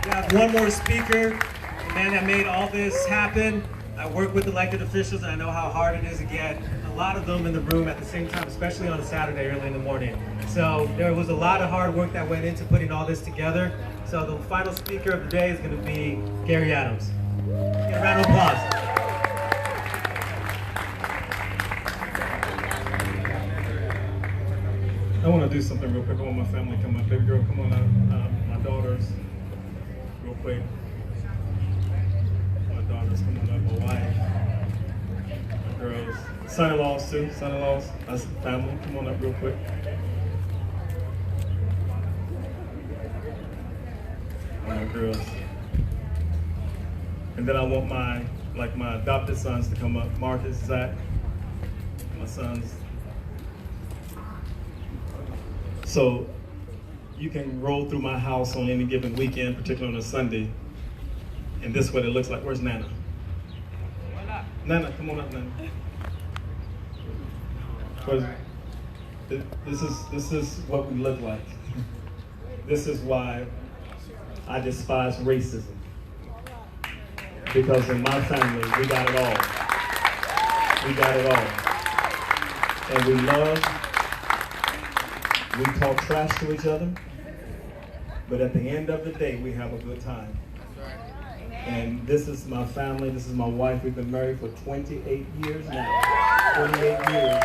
have one more speaker, the man that made all this happen. I work with elected officials and I know how hard it is to get a lot of them in the room at the same time, especially on a Saturday early in the morning. So there was a lot of hard work that went into putting all this together. So the final speaker of the day is going to be Gary Adams. Get a round of applause. I want to do something real quick. I want my family to come up. Baby girl, come on up. My daughters, real quick. My daughters, come on up. My wife, my girls, son-in-laws too. Son-in-laws, that's family. Come on up real quick. My girls. And then I want my adopted sons to come up. Marcus, Zach, my sons. So you can roll through my house on any given weekend, particularly on a Sunday, and this is what it looks like. Where's Nana? Nana, come on up, Nana. This is what we look like. This is why I despise racism. Because in my family, we got it all. We got it all. And we love. We talk trash to each other, but at the end of the day, we have a good time. And this is my family, this is my wife. We've been married for 28 years now, 28 years.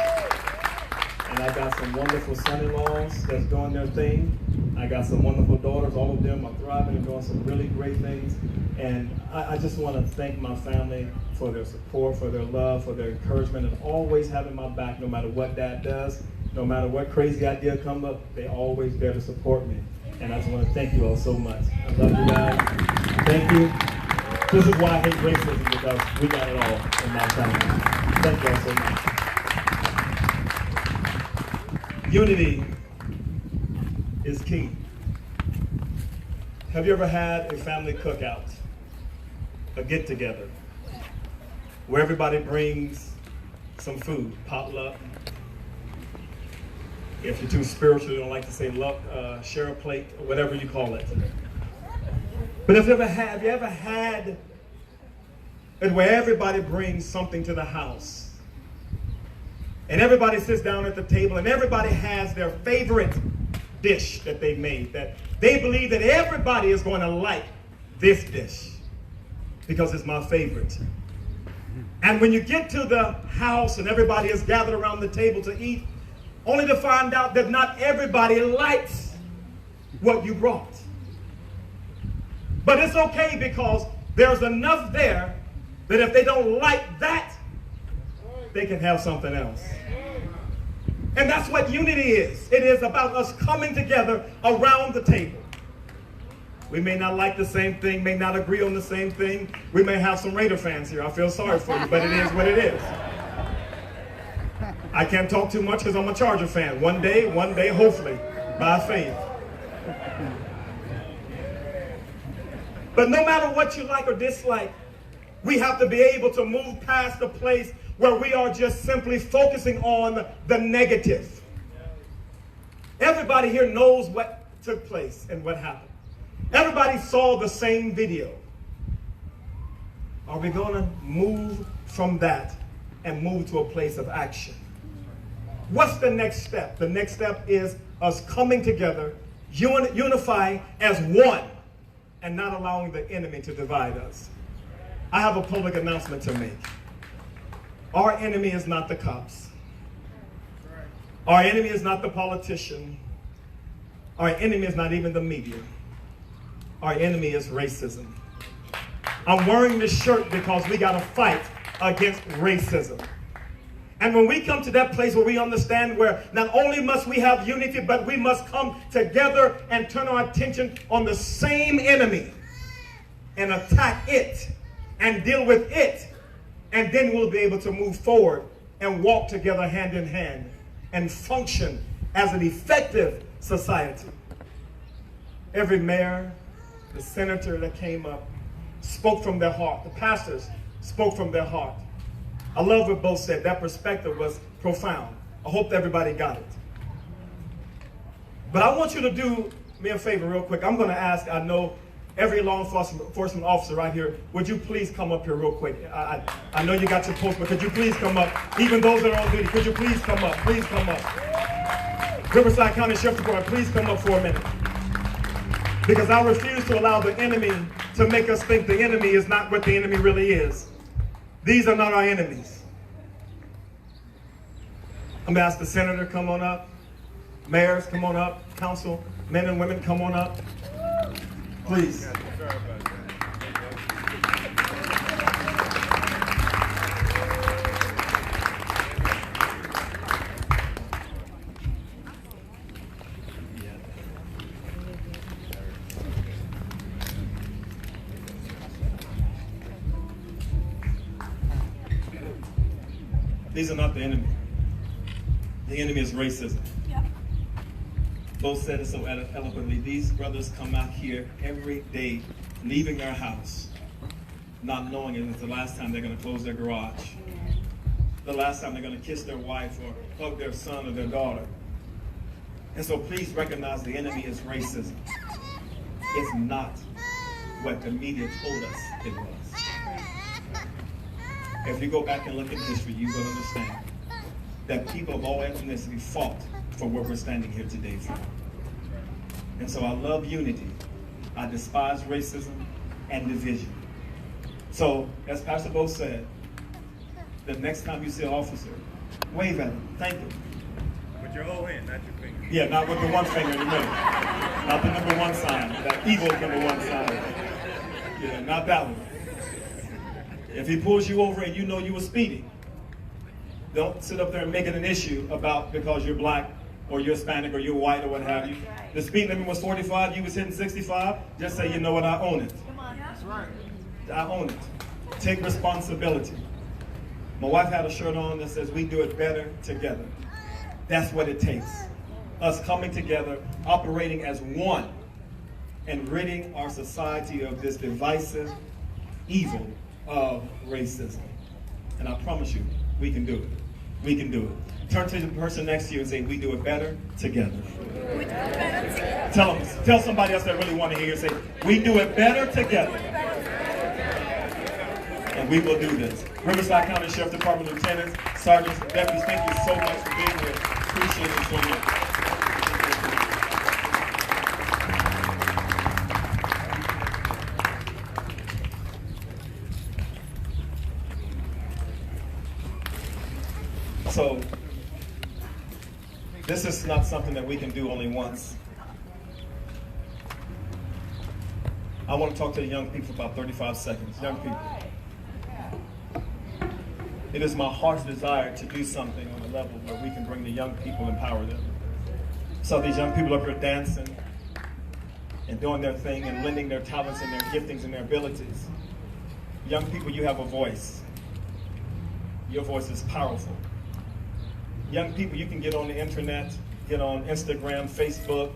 And I got some wonderful son-in-laws that's doing their thing. I got some wonderful daughters, all of them are thriving and doing some really great things. And I just want to thank my family for their support, for their love, for their encouragement, and always having my back no matter what Dad does. No matter what crazy idea come up, they always there to support me. And I just want to thank you all so much. I love you guys. Thank you. This is why I hate racism, because we got it all in my family. Thank you all so much. Unity is key. Have you ever had a family cookout, a get-together, where everybody brings some food, potluck? If you're too spiritual, you don't like to say luck, share a plate, or whatever you call it. But have you ever had it where everybody brings something to the house, and everybody sits down at the table, and everybody has their favorite dish that they made, that they believe that everybody is going to like this dish because it's my favorite. And when you get to the house and everybody is gathered around the table to eat, only to find out that not everybody likes what you brought. But it's okay, because there's enough there that if they don't like that, they can have something else. And that's what unity is. It is about us coming together around the table. We may not like the same thing, may not agree on the same thing. We may have some Raider fans here. I feel sorry for you, but it is what it is. I can't talk too much because I'm a Charger fan. One day, hopefully, by faith. But no matter what you like or dislike, we have to be able to move past the place where we are just simply focusing on the negative. Everybody here knows what took place and what happened. Everybody saw the same video. Are we going to move from that and move to a place of action? What's the next step? The next step is us coming together, unifying as one, and not allowing the enemy to divide us. I have a public announcement to make. Our enemy is not the cops. Our enemy is not the politician. Our enemy is not even the media. Our enemy is racism. I'm wearing this shirt because we got to fight against racism. And when we come to that place where we understand where not only must we have unity, but we must come together and turn our attention on the same enemy and attack it and deal with it, and then we'll be able to move forward and walk together hand in hand and function as an effective society. Every mayor, the senator that came up spoke from their heart. The pastors spoke from their heart. I love what both said. That perspective was profound. I hope everybody got it. But I want you to do me a favor real quick. I'm going to ask, I know Every law enforcement officer right here, would you please come up here real quick? I know you got your post, but could you please come up? Even those that are on duty, could you please come up? Please come up. Riverside County Sheriff's Department, please come up for a minute. Because I refuse to allow the enemy to make us think the enemy is not what the enemy really is. These are not our enemies. I'm going to ask the senator, come on up. Mayors, come on up. Council, men and women, come on up. Please. These are not the enemy. The enemy is racism. Yep. Both said it so eloquently. These brothers come out here every day, leaving their house, not knowing it is the last time they're going to close their garage, the last time they're going to kiss their wife or hug their son or their daughter. And so please recognize the enemy is racism. It's not what the media told us it was. If you go back and look at history, you will understand that people of all ethnicity fought for what we're standing here today for. And so I love unity. I despise racism and division. So, as Pastor Bo said, the next time you see an officer, wave at him, thank him. With your whole hand, not your finger. Yeah, not with the one finger in the middle. Not the number one sign, that evil number one sign. Yeah, not that one. If he pulls you over and you know you were speeding, don't sit up there and make it an issue about because you're black or you're Hispanic or you're white or what have you. The speed limit was 45, you was hitting 65. Just say, you know what, I own it. Come on, that's right. I own it. Take responsibility. My wife had a shirt on that says, we do it better together. That's what it takes. Us coming together, operating as one, and ridding our society of this divisive evil of racism. And I promise you, we can do it. We can do it. Turn to the person next to you and say, we do it better together. We do it better together. Tell somebody else that really want to hear you, say, we do it better together. And we will do this. Riverside County Sheriff Department Lieutenants, Sergeants, Deputies, thank you so much for being here. Appreciate it so much. So, this is not something that we can do only once. I want to talk to the young people for about 35 seconds. Young people. It is my heart's desire to do something on a level where we can bring the young people, empower them. So these young people up here dancing and doing their thing and lending their talents and their giftings and their abilities. Young people, you have a voice. Your voice is powerful. Young people, you can get on the internet, get on Instagram, Facebook,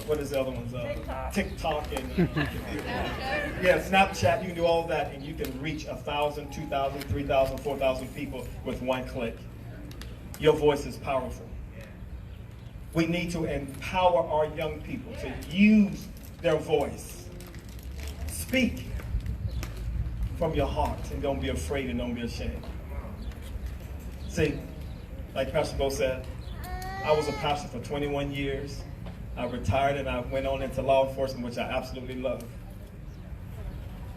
what is the other ones? TikTok and yeah, Snapchat. You can do all that, and you can reach 1,000, 2,000, 3,000, 4,000 people with one click. Your voice is powerful. We need to empower our young people to use their voice. Speak from your heart, and don't be afraid and don't be ashamed. See, like Pastor Bo said, I was a pastor for 21 years. I retired and I went on into law enforcement, which I absolutely love.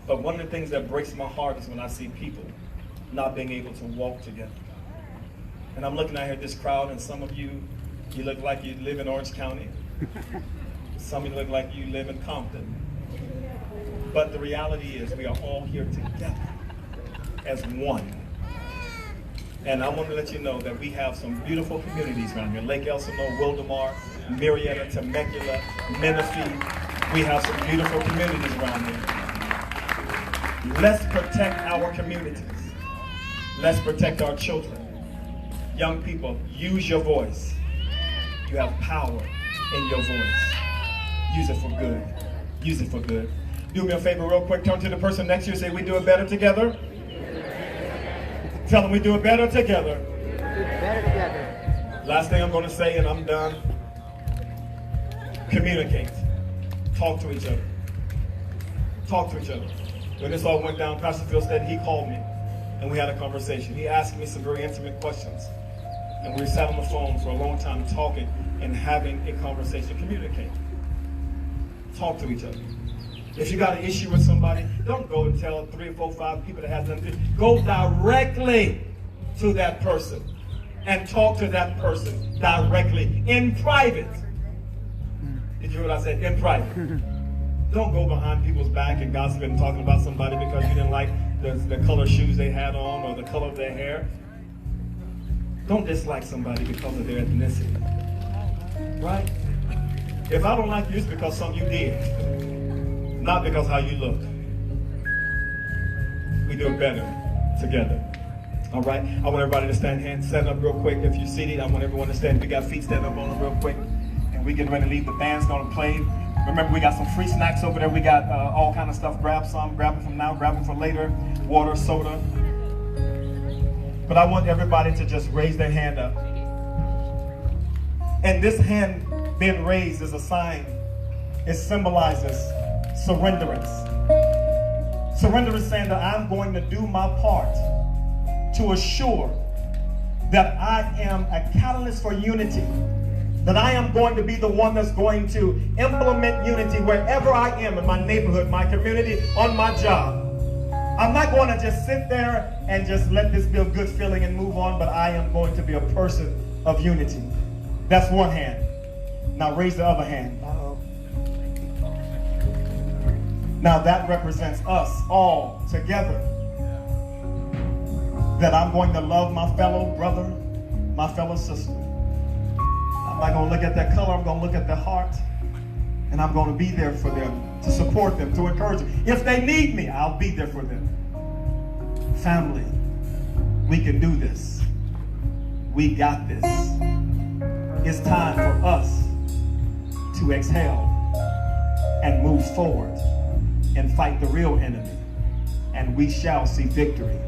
But one of the things that breaks my heart is when I see people not being able to walk together. And I'm looking out here at this crowd, and some of you, you look like you live in Orange County. Some of you look like you live in Compton. But the reality is we are all here together as one. And I want to let you know that we have some beautiful communities around here. Lake Elsinore, Wildemar, Marietta, Temecula, Menifee. We have some beautiful communities around here. Let's protect our communities. Let's protect our children. Young people, use your voice. You have power in your voice. Use it for good. Use it for good. Do me a favor real quick. Turn to the person next to you and say, we do it better together. Tell them we do it better together. Better together. Last thing I'm going to say, and I'm done. Communicate. Talk to each other. talk to each other. When this all went down, Pastor Phil said he called me and we had a conversation. He asked me some very intimate questions. And we sat on the phone for a long time talking and having a conversation, communicating. Talk to each other. If you got an issue with somebody, don't go and tell 3 or 4 or 5 people that has nothing to do. Go directly to that person and talk to that person directly in private. Did you hear what I said? In private. Don't go behind people's back and gossip and talking about somebody because you didn't like the color shoes they had on or the color of their hair. Don't dislike somebody because of their ethnicity. Right? If I don't like you, it's because something you did. Not because how you look. We do it better together. All right? I want everybody to stand up real quick. If you're seated, I want everyone to stand. If you got feet, stand up on them real quick. And we getting ready to leave. The band's going to play. Remember, we got some free snacks over there. We got all kind of stuff. Grab some. Grab them from now. Grab them for later. Water, soda. But I want everybody to just raise their hand up. And this hand being raised is a sign. It symbolizes surrenderance. Surrenderance saying that I'm going to do my part to assure that I am a catalyst for unity. That I am going to be the one that's going to implement unity wherever I am, in my neighborhood, my community, on my job. I'm not going to just sit there and just let this be a good feeling and move on, but I am going to be a person of unity. That's one hand. Now raise the other hand. Now that represents us all together. That I'm going to love my fellow brother, my fellow sister. I'm not going to look at their color, I'm going to look at their heart. And I'm going to be there for them, to support them, to encourage them. If they need me, I'll be there for them. Family, we can do this. We got this. It's time for us to exhale and move forward and fight the real enemy. And we shall see victory.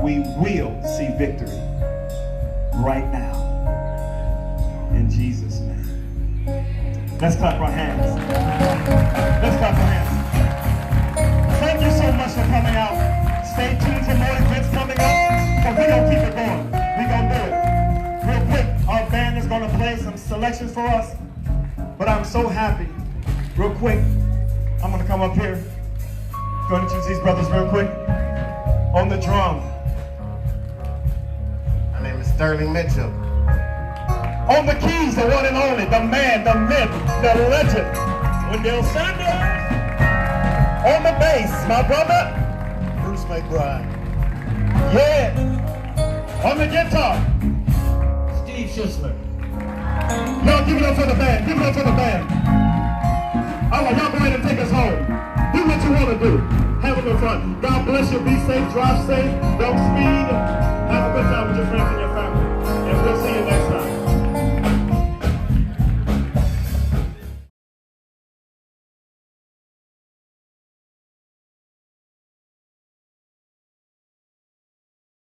We will see victory right now. In Jesus' name. Let's clap our hands. Let's clap our hands. Thank you so much for coming out. Stay tuned for more events coming up, because we're going to keep it going. We're going to do it. Real quick, our band is going to play some selections for us, but I'm so happy. Real quick, I'm going to come up here. Going to introduce these brothers real quick. On the drum. My name is Sterling Mitchell. On the keys, the one and only, the man, the myth, the legend, Wendell Sanders. On the bass, my brother, Bruce McBride. yeah. On the guitar, Steve Schisler. Y'all give it up for the band, give it up for the band. All right, y'all go ahead and take us home. Do what you want to do. Have a good fun. God bless you, be safe, drive safe, don't speed. Have a good time with your friends and your family. And we'll see you